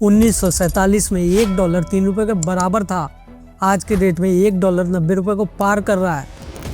1947 में $1 3 रुपए के बराबर था। आज के डेट में $1 90 रुपए को पार कर रहा है।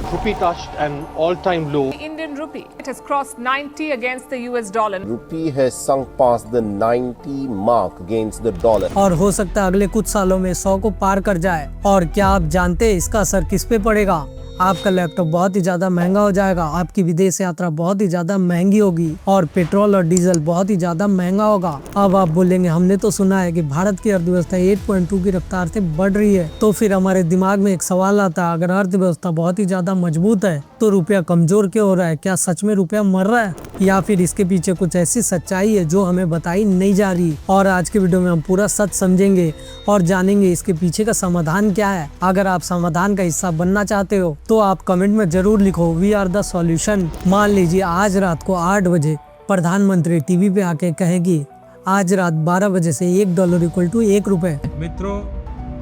Rupee touched an all-time low. The Indian rupee, it has crossed 90 against the US dollar. Rupee has sunk past the 90 mark against the dollar. और हो सकता है अगले कुछ सालों में 100 को पार कर जाए। और क्या आप जानते हैं इसका असर किस पे पड़ेगा? आपका लैपटॉप बहुत ही ज्यादा महंगा हो जाएगा, आपकी विदेश यात्रा बहुत ही ज्यादा महंगी होगी और पेट्रोल और डीजल बहुत ही ज्यादा महंगा होगा। अब आप बोलेंगे हमने तो सुना है कि भारत की अर्थव्यवस्था 8.2 की रफ्तार से बढ़ रही है। तो फिर हमारे दिमाग में एक सवाल आता है, अगर अर्थव्यवस्था बहुत ही ज्यादा मजबूत है तो रुपया कमजोर क्यों हो रहा है? क्या सच में रुपया मर रहा है या फिर इसके पीछे कुछ ऐसी सच्चाई है जो हमें बताई नहीं जा रही? और आज के वीडियो में हम पूरा सच समझेंगे और जानेंगे इसके पीछे का समाधान क्या है। अगर आप समाधान का हिस्सा बनना चाहते हो तो आप कमेंट में जरूर लिखो वी आर द सॉल्यूशन। मान लीजिए आज रात को 8 बजे प्रधानमंत्री टीवी पे आके कहेगी आज रात 12 बजे से $1 = 1 रुपए। मित्रों,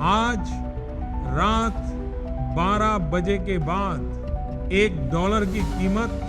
आज रात 12 बजे के बाद $1 की कीमत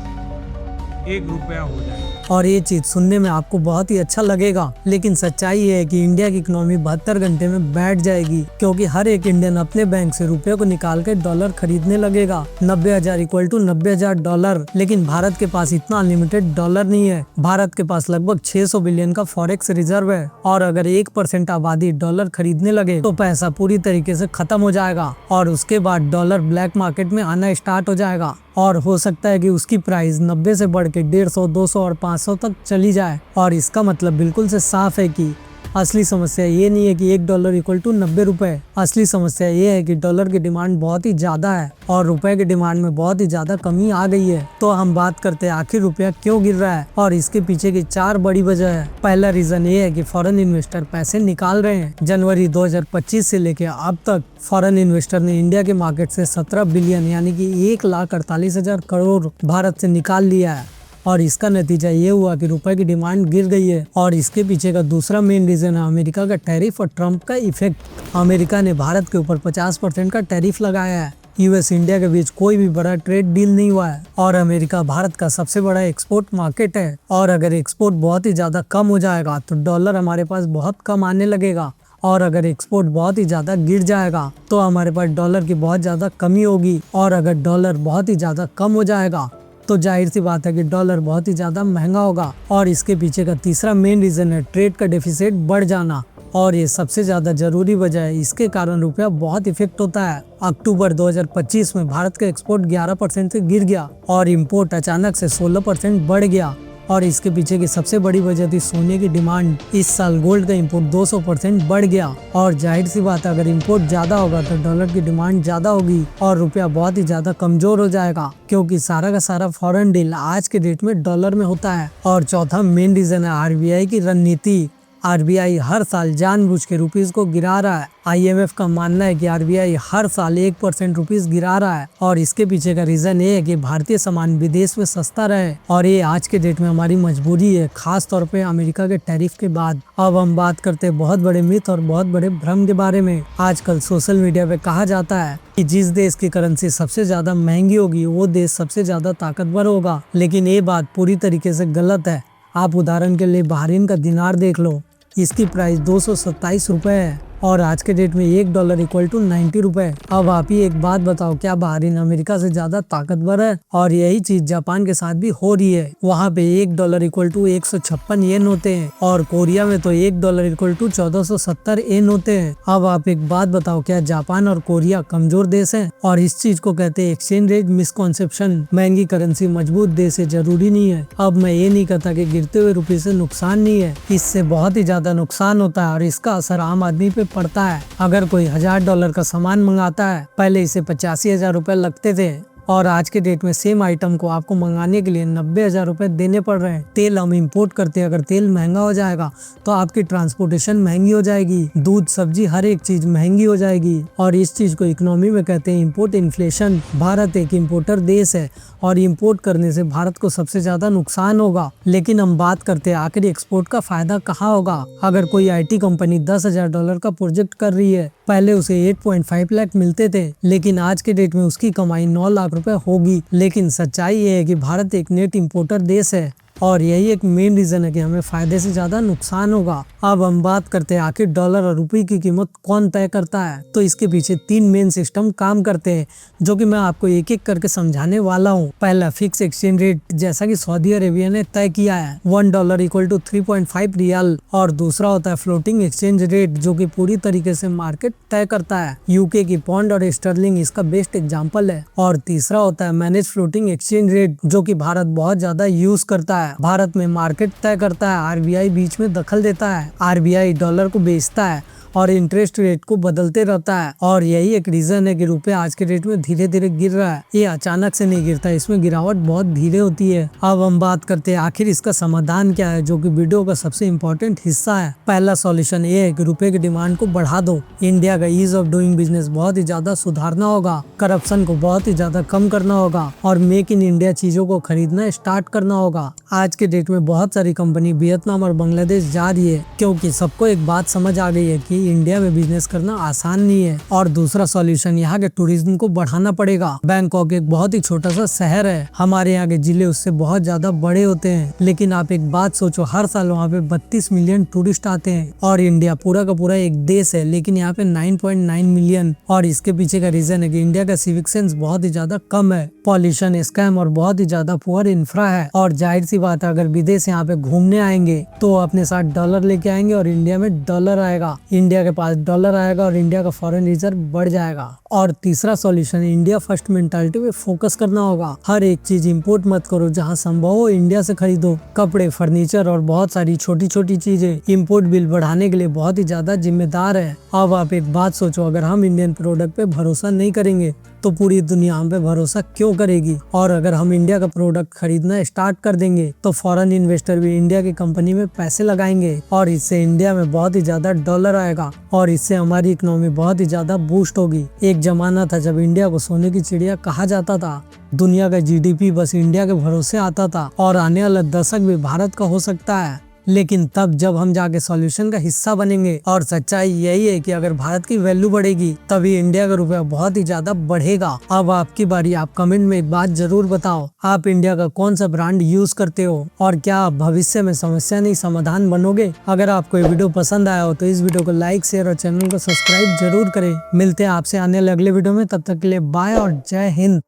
1 रुपया हो जाएगी। और ये चीज सुनने में आपको बहुत ही अच्छा लगेगा, लेकिन सच्चाई ये है कि इंडिया की इकोनॉमी 72 घंटे में बैठ जाएगी, क्योंकि हर एक इंडियन अपने बैंक से रुपए को निकाल कर डॉलर खरीदने लगेगा। 90,000 = 90,000 डॉलर। लेकिन भारत के पास इतना अनलिमिटेड डॉलर नहीं है। भारत के पास लगभग 600 बिलियन का फॉरेक्स रिजर्व है और अगर 1% आबादी डॉलर खरीदने लगे तो पैसा पूरी तरीके से खत्म हो जाएगा और उसके बाद डॉलर ब्लैक मार्केट में आना स्टार्ट हो जाएगा और हो सकता है कि उसकी प्राइस 90 से बढ़ के 150, 200 और 500 तक चली जाए। और इसका मतलब बिल्कुल से साफ है कि असली समस्या ये नहीं है कि $1 = 90 रुपए। असली समस्या ये है कि डॉलर की डिमांड बहुत ही ज्यादा है और रुपए की डिमांड में बहुत ही ज्यादा कमी आ गई है। तो हम बात करते हैं आखिर रुपया क्यों गिर रहा है और इसके पीछे की 4 बड़ी वजह है। पहला रीजन ये है कि फॉरेन इन्वेस्टर पैसे निकाल रहे हैं। जनवरी 2025 से लेके अब तक फॉरेन इन्वेस्टर ने इंडिया के मार्केट से 17 बिलियन यानी कि 1,48,000 करोड़ भारत से निकाल लिया है और इसका नतीजा ये हुआ कि रुपए की डिमांड गिर गई है। और इसके पीछे का दूसरा मेन रीजन है अमेरिका का टैरिफ और ट्रम्प का इफेक्ट। अमेरिका ने भारत के ऊपर 50% का टैरिफ लगाया है। यूएस इंडिया के बीच कोई भी बड़ा ट्रेड डील नहीं हुआ है और अमेरिका भारत का सबसे बड़ा एक्सपोर्ट मार्केट है। और अगर एक्सपोर्ट बहुत ही ज्यादा कम हो जाएगा तो डॉलर हमारे पास बहुत कम आने लगेगा और अगर एक्सपोर्ट बहुत ही ज्यादा गिर जाएगा तो हमारे पास डॉलर की बहुत ज्यादा कमी होगी और अगर डॉलर बहुत ही ज्यादा कम हो जाएगा तो जाहिर सी बात है कि डॉलर बहुत ही ज्यादा महंगा होगा। और इसके पीछे का तीसरा मेन रीजन है ट्रेड का डेफिसिट बढ़ जाना और ये सबसे ज्यादा जरूरी वजह है। इसके कारण रुपया बहुत इफेक्ट होता है। अक्टूबर 2025 में भारत का एक्सपोर्ट 11% से गिर गया और इम्पोर्ट अचानक से 16% बढ़ गया और इसके पीछे की सबसे बड़ी वजह थी सोने की डिमांड। इस साल गोल्ड का इंपोर्ट 200% बढ़ गया और जाहिर सी बात है अगर इंपोर्ट ज्यादा होगा तो डॉलर की डिमांड ज्यादा होगी और रुपया बहुत ही ज्यादा कमजोर हो जाएगा, क्योंकि सारा का सारा फॉरेन डील आज के डेट में डॉलर में होता है। और चौथा मेन रीजन है आरबीआई की रणनीति। आरबीआई हर साल जानबूझ के रुपीस को गिरा रहा है। आईएमएफ का मानना है कि आरबीआई हर साल 1% रुपीस गिरा रहा है और इसके पीछे का रीजन ये है कि भारतीय सामान विदेश में सस्ता रहे और ये आज के डेट में हमारी मजबूरी है, खास तौर पे अमेरिका के टैरिफ के बाद। अब हम बात करते हैं बहुत बड़े मिथ और बहुत बड़े भ्रम के बारे में। आजकल सोशल मीडिया पे कहा जाता है कि जिस देश की करेंसी सबसे ज्यादा महंगी होगी वो देश सबसे ज्यादा ताकतवर होगा, लेकिन ये बात पूरी तरीके से गलत है। आप उदाहरण के लिए बहरीन का दिनार देख लो, इसकी प्राइस 227 रुपए है और आज के डेट में $1 = 90 रुपए। अब आप ही एक बात बताओ, क्या बहरीन अमेरिका से ज्यादा ताकतवर है? और यही चीज जापान के साथ भी हो रही है। वहाँ पे $1 = 156 येन होते हैं और कोरिया में तो $1 = 1470 येन होते हैं। अब आप एक बात बताओ, क्या जापान और कोरिया कमजोर देश है? और इस चीज को कहते हैं एक्सचेंज रेट मिसकॉन्सेप्शन। महंगी करेंसी मजबूत देश है जरूरी नहीं है। अब मैं ये नहीं कहता कि गिरते हुए रुपये से नुकसान नहीं है, इससे बहुत ही ज्यादा नुकसान होता है और इसका असर आम आदमी पे पड़ता है। अगर कोई $1000 का सामान मंगाता है, पहले इसे 85,000 रुपए लगते थे और आज के डेट में सेम आइटम को आपको मंगाने के लिए 90,000 रुपए देने पड़ रहे हैं। तेल हम इंपोर्ट करते हैं, अगर तेल महंगा हो जाएगा तो आपकी ट्रांसपोर्टेशन महंगी हो जाएगी, दूध सब्जी हर एक चीज महंगी हो जाएगी और इस चीज को इकोनॉमी में कहते हैं इंपोर्ट इन्फ्लेशन। भारत एक इंपोर्टर देश है और इंपोर्ट करने से भारत को सबसे ज्यादा नुकसान होगा। लेकिन हम बात करते हैं आखिर एक्सपोर्ट का फायदा कहाँ होगा? अगर कोई आईटी कंपनी $10,000 का प्रोजेक्ट कर रही है, पहले उसे 8.5 लाख मिलते थे, लेकिन आज के डेट में उसकी कमाई 9 लाख रुपए होगी। लेकिन सच्चाई ये है कि भारत एक नेट इंपोर्टर देश है और यही एक मेन रीजन है कि हमें फायदे से ज्यादा नुकसान होगा। अब हम बात करते हैं आखिर डॉलर और रुपये की कीमत कौन तय करता है। तो इसके पीछे 3 मेन सिस्टम काम करते हैं, जो कि मैं आपको एक एक करके समझाने वाला हूँ। पहला फिक्स एक्सचेंज रेट, जैसा कि सऊदी अरेबिया ने तय किया है, $1 = 3.5 रियाल। और दूसरा होता है फ्लोटिंग एक्सचेंज रेट, जो कि पूरी तरीके से मार्केट तय करता है। यूके की पॉन्ड और स्टर्लिंग इसका बेस्ट एग्जाम्पल है। और तीसरा होता है मैनेज फ्लोटिंग एक्सचेंज रेट, जो कि भारत बहुत ज्यादा यूज करता है। भारत में मार्केट तय करता है, आरबीआई बीच में दखल देता है। आरबीआई डॉलर को बेचता है और इंटरेस्ट रेट को बदलते रहता है। और यही एक रीजन है कि रुपए आज के रेट में धीरे धीरे गिर रहा है। ये अचानक से नहीं गिरता, इसमें गिरावट बहुत धीरे होती है। अब हम बात करते हैं आखिर इसका समाधान क्या है, जो कि वीडियो का सबसे इम्पोर्टेंट हिस्सा है। पहला सॉल्यूशन ये है कि रुपए की डिमांड को बढ़ा दो। इंडिया का ईज ऑफ डूइंग बिजनेस बहुत ही ज्यादा सुधारना होगा, करप्शन को बहुत ही ज्यादा कम करना होगा और मेक इन इंडिया चीजों को खरीदना स्टार्ट करना होगा। आज के डेट में बहुत सारी कंपनी वियतनाम और बांग्लादेश जा रही है, क्योंकि सबको एक बात समझ आ गई है कि इंडिया में बिजनेस करना आसान नहीं है। और दूसरा सॉल्यूशन यहाँ के टूरिज्म को बढ़ाना पड़ेगा। बैंकॉक एक बहुत ही छोटा सा शहर है, हमारे यहाँ के जिले उससे बहुत ज्यादा बड़े होते हैं। लेकिन आप एक बात सोचो, हर साल वहाँ पे 32 मिलियन टूरिस्ट आते हैं। और इंडिया पूरा का पूरा एक देश है, लेकिन यहाँ पे 9.9 मिलियन। और इसके पीछे का रीजन है कि इंडिया का सिविक सेंस बहुत ही ज्यादा कम है, पॉल्यूशन, स्कैम और बहुत ही ज्यादा पुअर इंफ्रा है। और जाहिर सी बात है, अगर विदेश यहाँ पे घूमने आएंगे तो अपने साथ डॉलर लेके आएंगे और इंडिया में डॉलर आएगा, इंडिया के पास डॉलर आएगा और इंडिया का फॉरेन रिजर्व बढ़ जाएगा। और तीसरा सॉल्यूशन, इंडिया फर्स्ट मेंटालिटी पे फोकस करना होगा। हर एक चीज इंपोर्ट मत करो, जहां संभव हो इंडिया से खरीदो। कपड़े, फर्नीचर और बहुत सारी छोटी छोटी चीजें इंपोर्ट बिल बढ़ाने के लिए बहुत ही ज्यादा जिम्मेदार है। अब आप एक बात सोचो, अगर हम इंडियन प्रोडक्ट पे भरोसा नहीं करेंगे तो पूरी दुनिया हम पे भरोसा क्यों करेगी। और अगर हम इंडिया का प्रोडक्ट खरीदना स्टार्ट कर देंगे तो फॉरेन इन्वेस्टर भी इंडिया की कंपनी में पैसे लगाएंगे और इससे इंडिया में बहुत ही ज्यादा डॉलर आएगा और इससे हमारी इकोनॉमी बहुत ही ज्यादा बूस्ट होगी। एक जमाना था जब इंडिया को सोने की चिड़िया कहा जाता था, दुनिया का जीडीपी बस इंडिया के भरोसे आता था और आने वाला दशक भी भारत का हो सकता है। लेकिन तब जब हम जाके सॉल्यूशन का हिस्सा बनेंगे। और सच्चाई यही है कि अगर भारत की वैल्यू बढ़ेगी तभी इंडिया का रुपया बहुत ही ज्यादा बढ़ेगा। अब आपकी बारी, आप कमेंट में एक बात जरूर बताओ, आप इंडिया का कौन सा ब्रांड यूज करते हो और क्या आप भविष्य में समस्या नहीं समाधान बनोगे। अगर आपको ये वीडियो पसंद आया हो तो इस वीडियो को लाइक, शेयर और चैनल को सब्सक्राइब जरूर करें। मिलते हैं आपसे आने वाले अगले वीडियो में, तब तक के लिए बाय और जय हिंद।